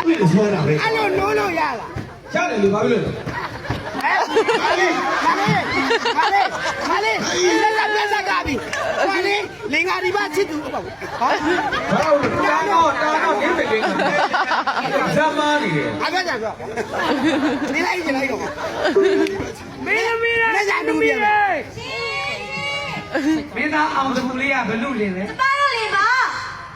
တွေ့လို့ဆွဲတာပဲ အဲ့လိုနိုးလို့ရလား ရတယ်လူဘာဖြစ်လို့ မလေးလက်စကားပြီမလေးလင်္ကာဒီပါချစ်သူပေါ့ဟာ ဘာလို့တာတော့နင်းပဲလေးဇာမားနေတယ် အဲ့ဒါကြောင့်နေလိုက်ကြလိုက်တော့မင်းလက်စတူပြန် မင်းသားအောင်သူလေးကဘလူလင်းလဲ ကျမတို့လေးပါ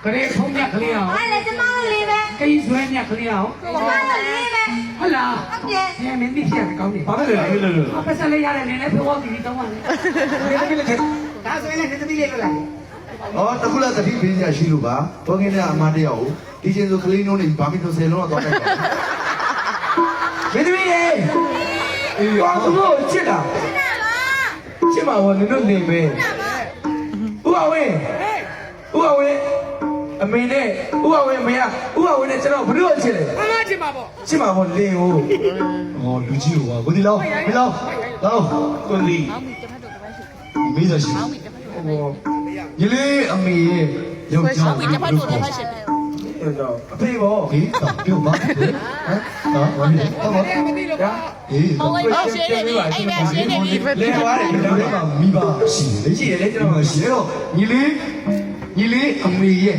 ခရီးဖုံးမြက်ကလေးအောင် အဲ့လေကျမတို့လေးပဲ ကိန်းဆွဲမြက်ကလေးအောင် ကျမတို့လေးပဲ ဟုတ်လား ဟုတ်တယ် မင်းသိချင်ကောင်းနေဘာဖြစ်လဲပတ်စံလေးရတယ်နင်းလည်းဖေဝါကြီးတောင်းပါလေဒီလို ဒါဆိုရင်လည်းနေသမီးလေးလွတ်လာတယ် อ๋อตะคุละตะတိပေးရရှိလို့ပါဘောကင်းတဲ့အမတယောက်ကိုဒီချင်းဆိုကလေးလုံးနေဘာဖြစ်လို့10လုံးတော့တိုက်ပါ မင်းသမီးရေအေးအောင်သူ့ကိုချစ်တာ နာပါ ချစ်မှာဘောနင်တို့နေပဲဥပဝင်းအမေနဲ့ဥပဝင်းအမေကဥပဝင်းနဲ့ကျွန်တော်ဘယ်လိုချစ်လဲ မမချစ်ပါပေါ့ ချစ်မှာဘောလင်းကို อ๋อလူကြီးကိုပါကိုဒီလောက်မလောက်တော့ ကိုလီ မေးစားရှိညီလေးအမေရဲ့ယောက်ျားကိုတော့ အဖေဘော ဟေးတော့ပြောပါဟမ်ဟာဘာလဲတော့ မသိလို့ပါ ဟေးတော့ လေသွားတယ် ဒီမှာမိဘရှိလေရှိတယ်ကျွန်တော်ရှိတော့ညီလေးအမေရဲ့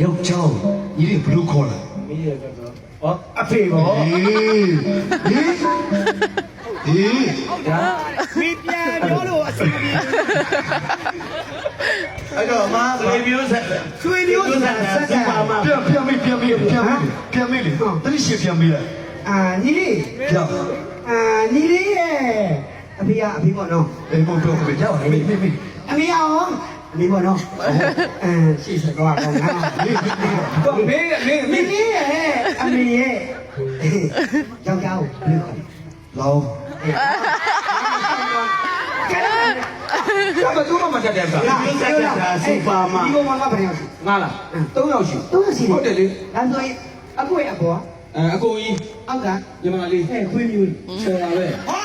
ယောက်ျားကိုညီလေးဘယ်လိုခေါ်လဲ မင်းရတော့ဟောအဖေဘော ဟေးဒါ မိပြန်ပြောလို့အဆင်ပြေ အဲ့တော့အမ လေမျိုးဆက် ဆွေမျိုးဆိုတာဆက်ကြပါမှာ ပြန်မေးလေတတိရှိပြန်မေးလိုက် ညီလေး ပြန် ညီလေးရဲ့အဖေကအဖေပေါ့နော် အေးဘုံတော့ပြကြပါမေး အမေရောအမေပေါ့နော်ရှိစတော့ကောင်းတာ တော့မင်း ညီလေးရဲ့အမေရဲ့ယောက်ျားကိုဘယ်လိုခေါ်လဲ လောင်း ဘာလို့မတက်တယ်ဗျာ စူပါမာဒီကောင်ကဘယ်ရောက် ငါလား3ယောက်ရှိ တော့ရှိ ဟုတ်တယ်လေ ဒါဆိုရင်အကိုရဲ့အဘော အကိုကြီး အောက်က ညီမလေး ခွေးမျိုး ဆယ်ပါပဲဟာ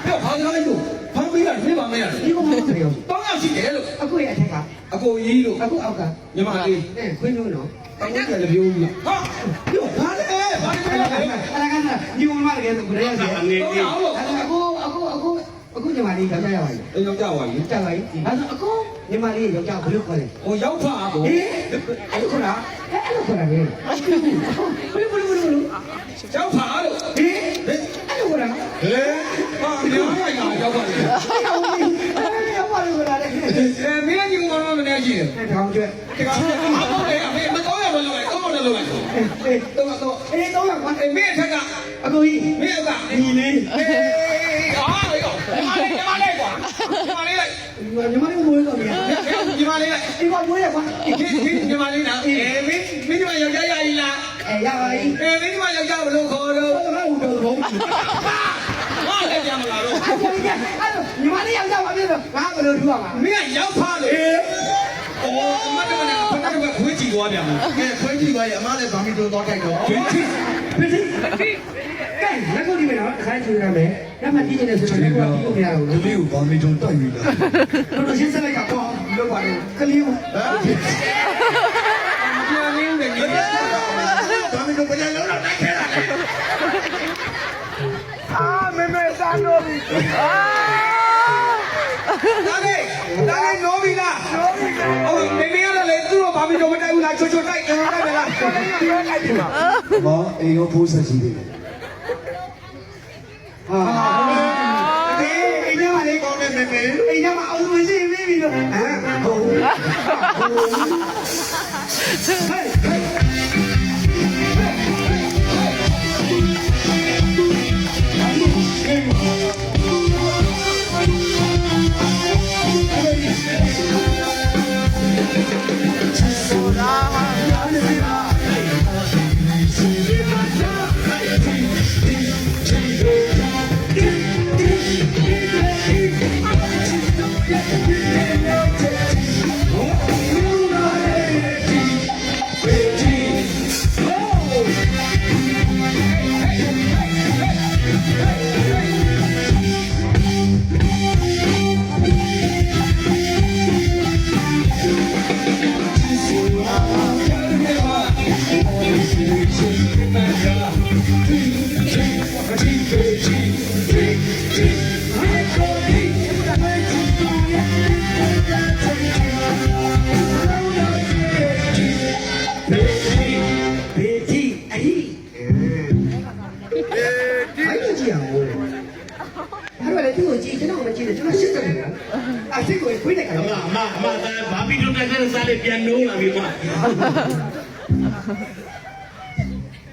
ပြောဘာသာလိုက်လို့ဘာမေးရလဲဘာမေးရလဲ ဒီကောင်ကဘယ်ရောက် 3ယောက်ရှိတယ်လို့ အကိုရဲ့အထက်က အကိုကြီးလို့ အခုအောက်က ညီမလေး ခွေးမျိုးနော် တောင်းတယ်ပြောဦးလားဟာပြောဘာလဲဘာလဲ အဲ့ဒါကဒီကောင်မလည်းဆိုကြရစီ ငယ်လေး အခုညီမလေးကြောက်ကြရပါလိမ့် အေးရောက်ကြပါပြီ ကြောက်ပါလိမ့်အဲ့ဒါအခုညီမလေးကြောက်ကြဘယ်လိုခေါ်လဲ ဟိုရောက်ဖားကို အေးအဲ့လိုခေါ်တာအဲ့လိုခေါ်တာလေဘယ်ရောက်ဖားလို့ အေးအဲ့လိုခေါ်တာ ဟဲ့ဟာမြောင်းရရောက်ပါလေ ရောက်ပါလို့ခေါ်တာလေ မင်းကြီးကမနေကြည့် အဲ့ထောင်ကျွဲ တယ်ဒါကဟုတ်တယ်အဖေမတော်ရမလို့တော့မလို့ အေးတော့ကွာ မင်းထက်ကအ ကိုကြီး မင်းက ညီလေး အေးဟာရောညီမလေးကွာညီမလေးလိုက် ညီမလေးမွေးတော့ဗျာ ညီမလေးလိုက် ဒီကမွေးရကွာ ညီမလေးနာအေးမင်းညီမယောက်ျားရည်လား အေးရပါပြီ အေးမင်းညီမယောက်ျားဘယ်လိုခေါ်တော့ ဘာလို့တော့ဘုံ ဟာလည်းပြန်မလာတော့ အဲ့ဒါညီမလေးရောက်ပါပြီဆိုငါဘယ်လိုထူရမှာ မင်းကရောက်ဖားလို့အိုးမတ်တမနဲ့ဖတ်တော့ခွေးကြည့်သွားပြန်ပြီ ကဲခွင့်ကြည့်ပါရဲ့အမလည်းဘာမီတို့တော့တိုက်တော့ ခွေးကြည့် ကဲလက်ကိုဒီမယ်နော်ခိုင်းချူရမယ်လက်မတီးနေတယ်ဆိုတော့လက်ကိုတီးလို့မရဘူး ဒီလေးကိုဘာမီတို့တိုက်ပြီလား တို့ရှင်းစလိုက်ကတော့လောက်ပါလေကလေးကို ပြန်နေဦးတယ်ညီ ဘာမီတို့ပြန်လုံးတော့တိုက်ခဲ့တာလေ မေစားလို့ပြီ ဒါလေးနိုးပြီလားနိုးပြီဟုတ်နေမရလေသူတို့ဘာပြီးတော့မတိုက်ဘူးလားချိုတိုက်တယ်တိုက်တယ်လားတိုက်တယ်မှာ ဘာအေးရောဖိုးဆက်ကြီးတယ် ဟာဒီအိမ်ထဲမှာလေကောင်းနေမေအိမ်ထဲမှာအောင်လို့ရှိပြီလို့ဟမ်ဟုတ်ဟဲ့ စိတ်ကိုခွေးတယ်က အမဘာပြီးတော့တက်တဲ့စားလေးပြန်နိုးလာပြီကွာ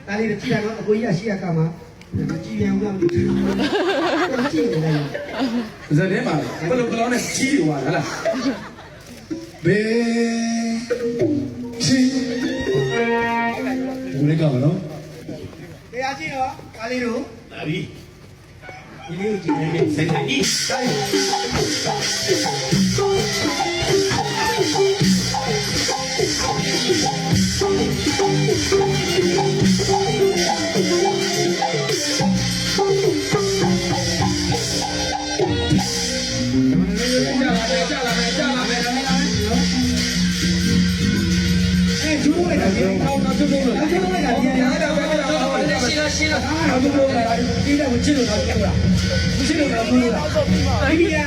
ဒါလေးကြည့်ရတော့အကိုကြီးကရှိရကမှာကြည့်ရင်ဦးမလို့ကြည့်နေတယ် ဇက်ထဲမှာဘယ်လိုကလောနဲ့ကြီးရွာဟလားဘေးချီဘယ်လိုကောနော် တရားကြည့်တော့ဒါလေးတို့ လာပြီ ဒီလေးကိုကြည့်နေတယ် စိတ်ကြီး အဲကျူးလို့လိုက်တာဒီကောင်းတော့ကျူးလို့လိုက်တာဒီအဲ့ဒါပဲရှင်းလားအားတော့ကျူးလို့လိုက်တာဒီတဲ့ကိုချစ်လို့တော့ကျူးတာချစ်လို့တော့ကျူးတာဒီပြရရ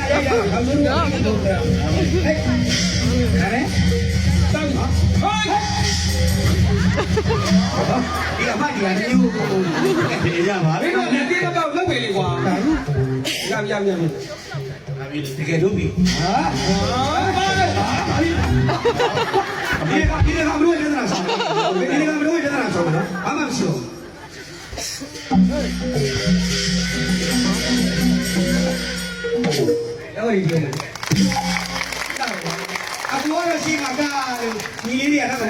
ဘာလို့လဲဟဲ့ဟဲ့တောင်းဟိုင်း ဒီအမဒီကနေယူကို ပြေးရပါ ဘယ်တော့လက်သေးတော့လောက်ပဲလေကွာရရ လာပြီတကယ်တော့ပြီ ဟာဒီကဘလို့ရတဲ့နာဆောင်ဒီကဘလို့ရတဲ့နာဆောင်နော်အမှမရှိဘူးရောရီကျအကူရရှိမှာကညီလေးတွေကတော့